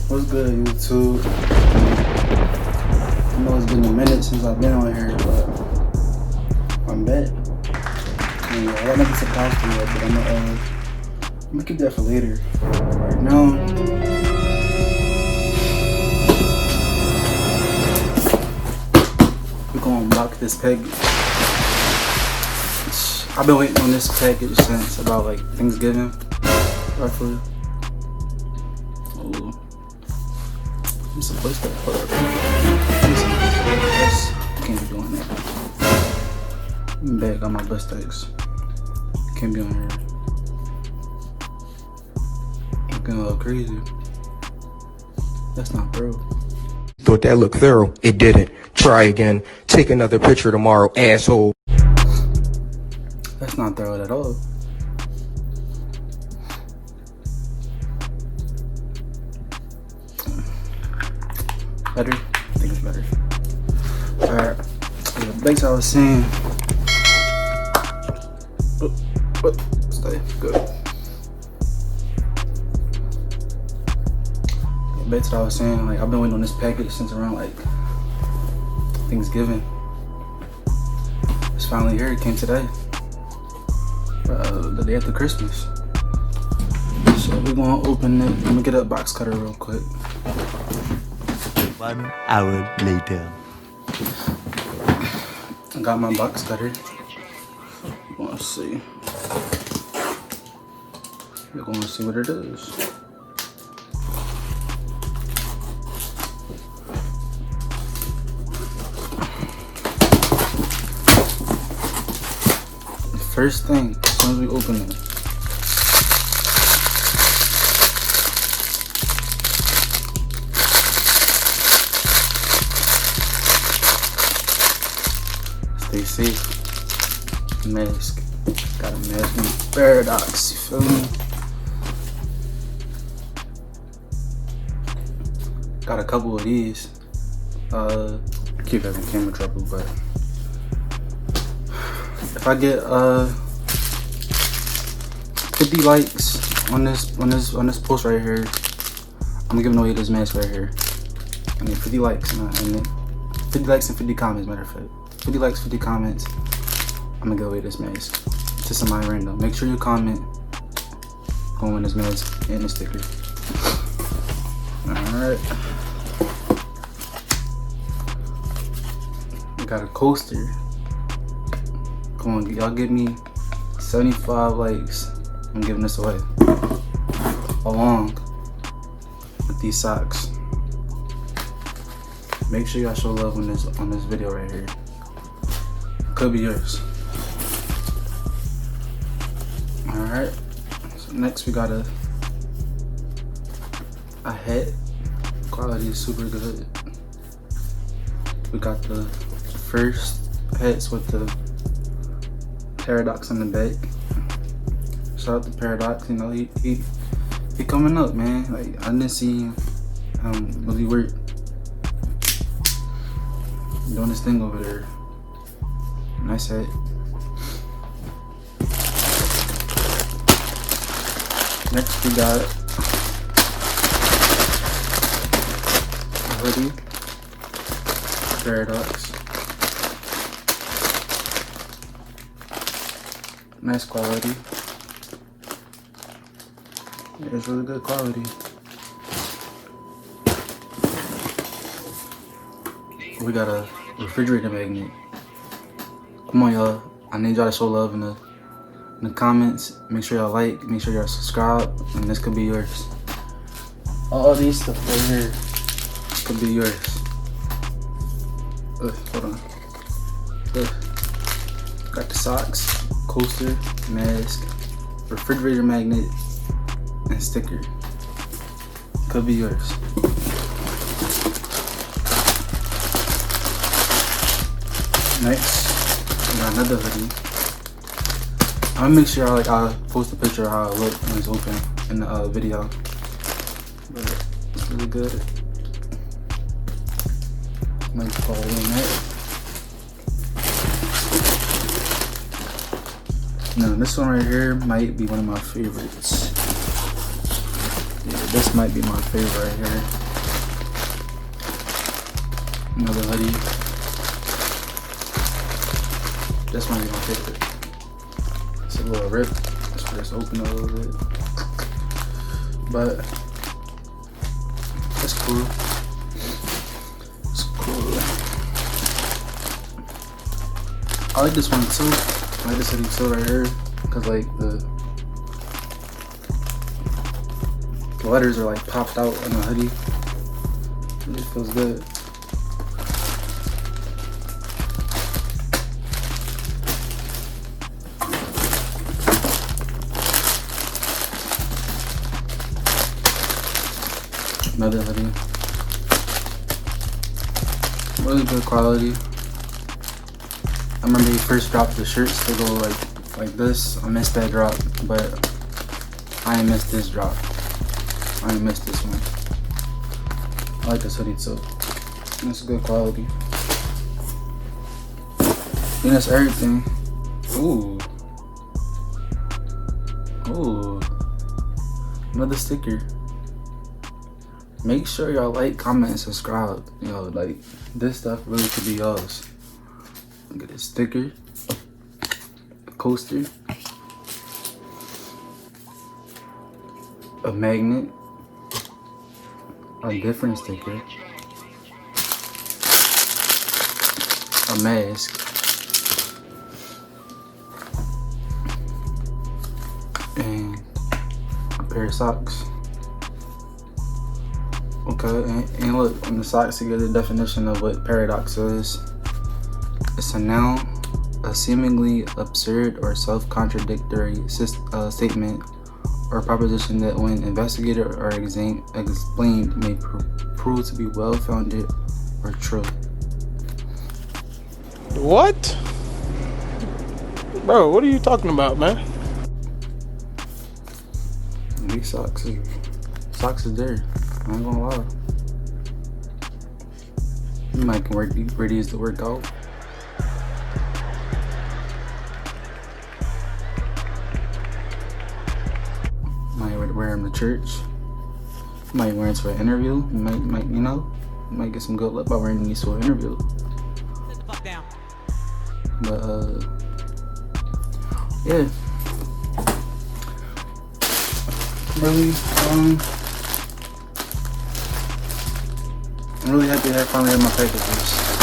What's good, YouTube? I know it's been a minute since I've been on here, but I'm back. And I got nothing surprised for yet, but I'm gonna keep that for later. Right now, we're gonna unbox this package. I've been waiting on this package since about like Thanksgiving, roughly. Oh. I'm supposed to put up. Can't be doing that. I'm back on my bus stacks. Can't be on here. Looking a little crazy. That's not thorough. Thought that looked thorough. It didn't. Try again. Take another picture tomorrow, asshole. That's not thorough at all. Better? I think it's better. Alright. Yeah, like I was saying. Stay good. Back to what I was saying, like I've been waiting on this package since around like Thanksgiving. It's finally here. It came today. The day after Christmas. So we're gonna open it. Let me get a box cutter real quick. 1 hour later. I got my box cutter. Let's see. We're gonna see what it is. The first thing, as soon as we open it, stay safe. Mask. Got a mask and Paradox, you feel me? Got a couple of these. Keep having camera trouble, but if I get 50 likes on this post right here, I'm giving away this mask right here. I mean 50 likes and 50 likes and 50 comments, matter of fact. 50 likes, 50 comments. I'm gonna give away this mask to somebody random. Make sure you comment, go win this mask and the sticker. Alright. We got a coaster. Come on, y'all give me 75 likes. I'm giving this away. Along with these socks. Make sure y'all show love on this video right here. Could be yours. Alright. So next we got a hat. Quality is super good. We got the first hats with the Paradox on the back. Shout out to Paradox, you know, he coming up, man. Like I didn't see him really work doing this thing over there. Nice hat. Next we got a hoodie. Paradox. Nice quality. Yeah, it's really good quality. We got a refrigerator magnet. Come on, y'all. I need y'all to show love in the comments. Make sure y'all like, make sure y'all subscribe, and this could be yours. All these stuff right here could be yours. Hold on. Got the socks, coaster, mask, refrigerator magnet, and sticker. Could be yours. Next, we got another hoodie. I'm gonna make sure I'll post a picture of how it looks when it's open in the video. But it's really good. Nice quality in that. Now this one right here might be one of my favorites. Yeah, this might be my favorite right here. Another hoodie. This might be my favorite. It's a little rip. Let's just open it a little bit. But it's cool. It's cool. I like this one too. I like this hoodie too right here. Cause like the letters are like popped out in the hoodie. It just feels good. Another hoodie. Really good quality. I remember he first dropped the shirts to go like this. I missed that drop, but I ain't missed this drop. I ain't missed this one. I like this hoodie too. It's good quality. And that's everything. Ooh. Ooh. Another sticker. Make sure y'all like, comment, and subscribe. Yo, like, this stuff really could be yours. Look at this sticker. A coaster. A magnet. A different sticker. A mask. And a pair of socks. Okay, and look, on the socks you get the definition of what paradox is. It's a noun, a seemingly absurd or self-contradictory statement or proposition that when investigated or explained may prove to be well-founded or true. What? Bro, what are you talking about, man? And these socks is there. I ain't gonna lie. You might can wear these to work out. Might wear them to church. Might wear them to an interview. You might you know, might get some good luck by wearing these to an interview. Sit the fuck down. But yeah. Really, I'm really happy I finally had my packages.